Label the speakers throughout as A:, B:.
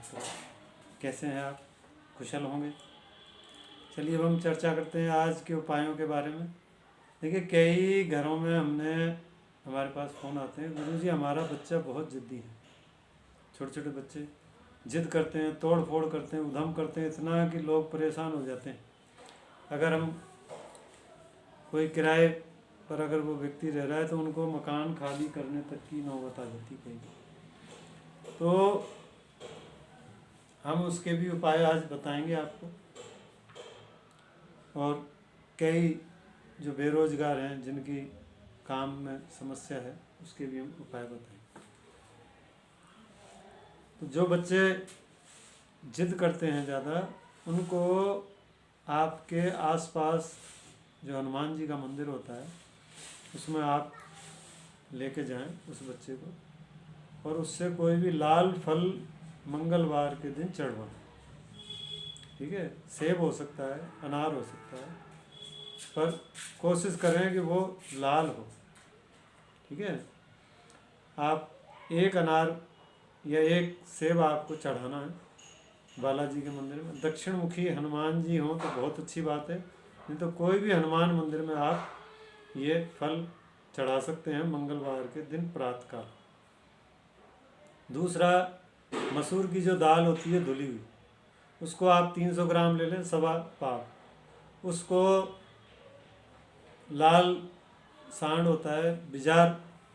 A: तो कैसे हैं आप? कुशल होंगे। चलिए अब हम चर्चा करते हैं आज के उपायों के बारे में। देखिए, कई घरों में हमारे पास फ़ोन आते हैं, गुरुजी हमारा बच्चा बहुत ज़िद्दी है। छोटे छोटे बच्चे जिद करते हैं, तोड़ फोड़ करते हैं, उधम करते हैं, इतना कि लोग परेशान हो जाते हैं। अगर हम कोई किराए पर अगर वो व्यक्ति रह रहा है तो उनको मकान खाली करने तक की नौबत आ जाती कहीं। तो हम उसके भी उपाय आज बताएंगे आपको, और कई जो बेरोजगार हैं जिनकी काम में समस्या है उसके भी हम उपाय बताएंगे। तो जो बच्चे जिद करते हैं ज़्यादा, उनको आपके आसपास जो हनुमान जी का मंदिर होता है उसमें आप लेके जाएं उस बच्चे को, और उससे कोई भी लाल फल मंगलवार के दिन चढ़वाएं। ठीक है, सेब हो सकता है, अनार हो सकता है, पर कोशिश करें कि वो लाल हो। ठीक है, आप एक अनार या एक सेब आपको चढ़ाना है बालाजी के मंदिर में। दक्षिण मुखी हनुमान जी हों तो बहुत अच्छी बात है, नहीं तो कोई भी हनुमान मंदिर में आप ये फल चढ़ा सकते हैं मंगलवार के दिन प्रातःकाल। दूसरा, मसूर की जो दाल होती है धुली हुई, उसको आप 300 ग्राम ले लें, सवा पाव। उसको लाल सांड होता है, बिजार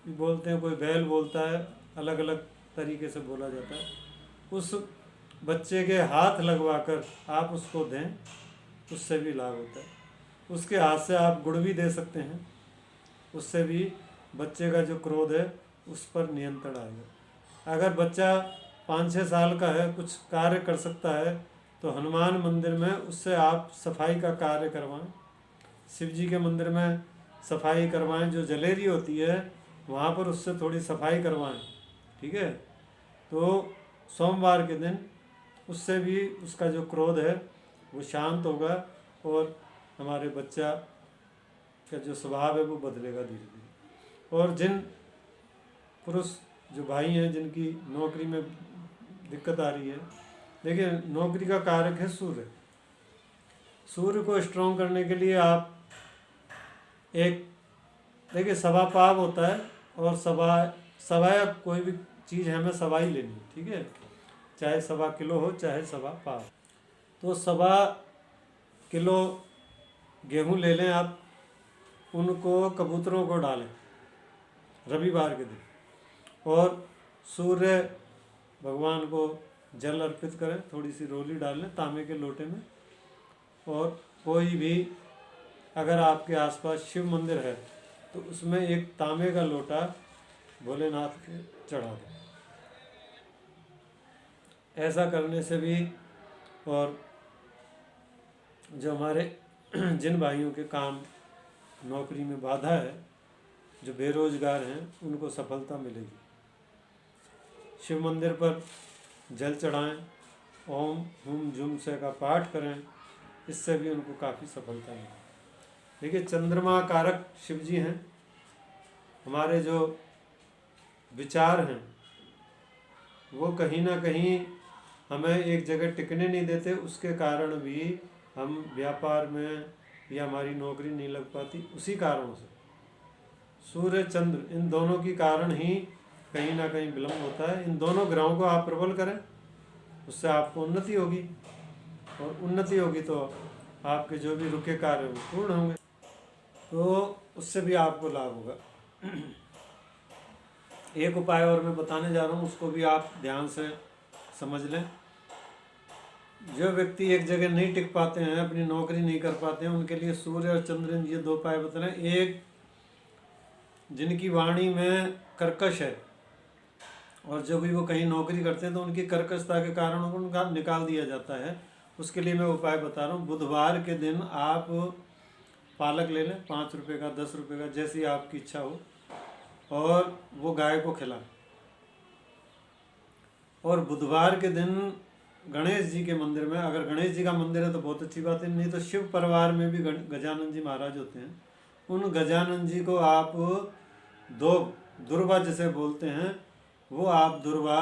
A: भी बोलते हैं, कोई बैल बोलता है, अलग अलग तरीके से बोला जाता है। उस बच्चे के हाथ लगवाकर आप उसको दें, उससे भी लाभ होता है। उसके हाथ से आप गुड़ भी दे सकते हैं, उससे भी बच्चे का जो क्रोध है उस पर नियंत्रण आएगा। अगर बच्चा 5-6 साल का है, कुछ कार्य कर सकता है, तो हनुमान मंदिर में उससे आप सफाई का कार्य करवाएं। शिव जी के मंदिर में सफाई करवाएं, जो जलेरी होती है वहाँ पर उससे थोड़ी सफाई करवाएं। ठीक है, तो सोमवार के दिन उससे भी उसका जो क्रोध है वो शांत होगा, और हमारे बच्चा का जो स्वभाव है वो बदलेगा धीरे धीरे। और जिन पुरुष जो भाई हैं जिनकी नौकरी में दिक्कत आ रही है, देखिए नौकरी का कारक है सूर्य। सूर्य को स्ट्रॉन्ग करने के लिए आप एक, देखिए सवा पाव होता है, और सवा कोई भी चीज़ हमें सवा ही लेनी है। ठीक है, चाहे सवा किलो हो चाहे सवा पाव। तो सवा किलो गेहूं ले लें आप, उनको कबूतरों को डालें रविवार के दिन, और सूर्य भगवान को जल अर्पित करें, थोड़ी सी रोली डाल लें तांबे के लोटे में। और कोई भी अगर आपके आसपास शिव मंदिर है तो उसमें एक तांबे का लोटा भोलेनाथ के चढ़ा दें। ऐसा करने से भी, और जो हमारे जिन भाइयों के काम नौकरी में बाधा है, जो बेरोजगार हैं, उनको सफलता मिलेगी। शिव मंदिर पर जल चढ़ाएं, ओम हुम जुम से का पाठ करें, इससे भी उनको काफ़ी सफलता मिलेगी। देखिए, चंद्रमा कारक शिव जी हैं। हमारे जो विचार हैं वो कहीं ना कहीं हमें एक जगह टिकने नहीं देते, उसके कारण भी हम व्यापार में या हमारी नौकरी नहीं लग पाती। उसी कारणों से सूर्य चंद्र इन दोनों के कारण ही कहीं ना कहीं विलम्ब होता है। इन दोनों ग्रहों को आप प्रबल करें, उससे आपको उन्नति होगी, और उन्नति होगी तो आपके जो भी रुके कार्य वो पूर्ण होंगे, तो उससे भी आपको लाभ होगा। एक उपाय और मैं बताने जा रहा हूँ, उसको भी आप ध्यान से समझ लें। जो व्यक्ति एक जगह नहीं टिक पाते हैं, अपनी नौकरी नहीं कर पाते हैं, उनके लिए सूर्य और चंद्र ये दो उपाय बता रहे हैं। एक, जिनकी वाणी में कर्कश है, और जब भी वो कहीं नौकरी करते हैं तो उनकी कर्कशता के कारण उनका निकाल दिया जाता है, उसके लिए मैं उपाय बता रहा हूँ। बुधवार के दिन आप पालक ले लें, 5 रुपये का, 10 रुपये का, जैसी आपकी इच्छा हो, और वो गाय को खिलाएं। और बुधवार के दिन गणेश जी के मंदिर में, अगर गणेश जी का मंदिर है तो बहुत अच्छी बात है, नहीं तो शिव परिवार में भी गजानन जी महाराज होते हैं, उन गजानन जी को आप 2 दुर्वा जिसे बोलते हैं, वो आप दुर्वा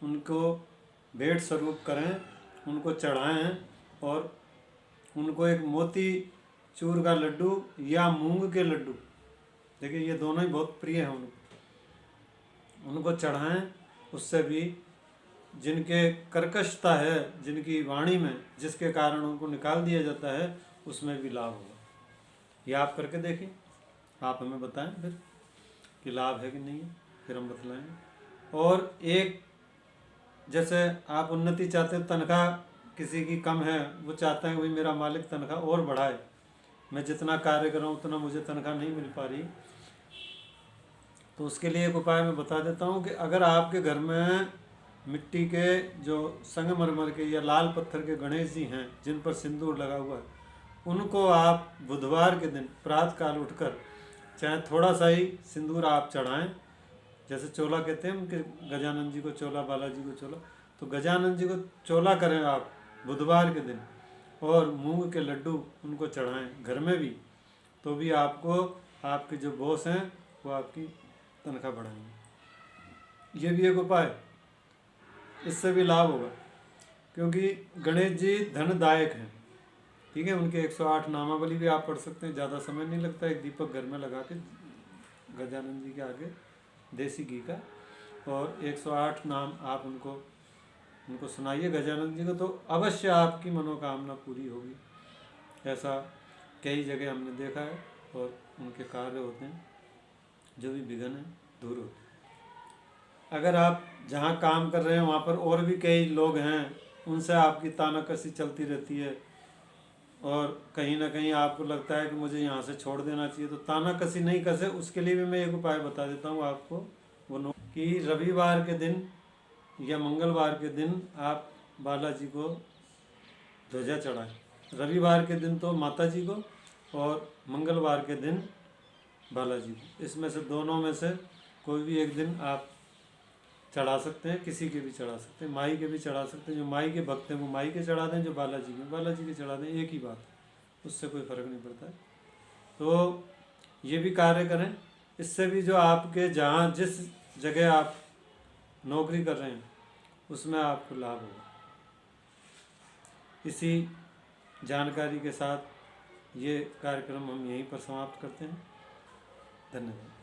A: उनको भेंट स्वरूप करें, उनको चढ़ाएं और उनको एक मोती चूर का लड्डू या मूंग के लड्डू, देखिए ये दोनों ही बहुत प्रिय हैं उनको चढ़ाएं। उससे भी जिनके कर्कशता है, जिनकी वाणी में, जिसके कारण उनको निकाल दिया जाता है, उसमें भी लाभ होगा। ये आप करके देखिए, आप हमें बताएं फिर कि लाभ है कि नहीं है, फिर हम बतलाएंगे। और एक, जैसे आप उन्नति चाहते हो, तनख्वाह किसी की कम है, वो चाहते हैं कि भाई मेरा मालिक तनख्वाह और बढ़ाए, मैं जितना कार्य कर रहा हूँ उतना मुझे तनख्वाह नहीं मिल पा रही, तो उसके लिए एक उपाय मैं बता देता हूँ कि अगर आपके घर में मिट्टी के जो संगमरमर के या लाल पत्थर के गणेश जी हैं जिन पर सिंदूर लगा हुआ है, उनको आप बुधवार के दिन प्रातःकाल उठकर चाहे थोड़ा सा ही सिंदूर आप चढ़ाएं, जैसे चोला कहते हैं उनके, गजानन जी को चोला, बालाजी को चोला, तो गजानन जी को चोला करें आप बुधवार के दिन, और मूंग के लड्डू उनको चढ़ाएं घर में भी, तो भी आपको आपके जो बॉस हैं वो आपकी तनख्वाह बढ़ाएंगे। ये भी एक उपाय, इससे भी लाभ होगा, क्योंकि गणेश जी धनदायक हैं। ठीक है, उनके 108 नामावली भी आप पढ़ सकते हैं, ज़्यादा समय नहीं लगता, एक दीपक घर में लगा के गजानन जी के आगे देसी घी का, और 108 नाम आप उनको सुनाइए गजानन जी को, तो अवश्य आपकी मनोकामना पूरी होगी। ऐसा कई जगह हमने देखा है, और उनके कार्य होते हैं, जो भी विघ्न है दूर होते हैं। अगर आप जहाँ काम कर रहे हैं वहाँ पर और भी कई लोग हैं, उनसे आपकी तानाकसी चलती रहती है, और कहीं ना कहीं आपको लगता है कि मुझे यहाँ से छोड़ देना चाहिए, तो तानाकसी नहीं कसे, उसके लिए भी मैं एक उपाय बता देता हूँ आपको, वो कि रविवार के दिन या मंगलवार के दिन आप बालाजी को ध्वजा चढ़ाएं। रविवार के दिन तो माता जी को, और मंगलवार के दिन बालाजी को, इसमें से दोनों में से कोई भी एक दिन आप चढ़ा सकते हैं, किसी के भी चढ़ा सकते हैं, माई के भी चढ़ा सकते हैं, जो माई के भक्त हैं वो माई के चढ़ा दें, जो बालाजी के चढ़ा दें, एक ही बात है, उससे कोई फ़र्क नहीं पड़ता है। तो ये भी कार्य करें, इससे भी जो आपके जहाँ जिस जगह आप नौकरी कर रहे हैं उसमें आपको लाभ होगा। इसी जानकारी के साथ ये कार्यक्रम हम यहीं पर समाप्त करते हैं। धन्यवाद।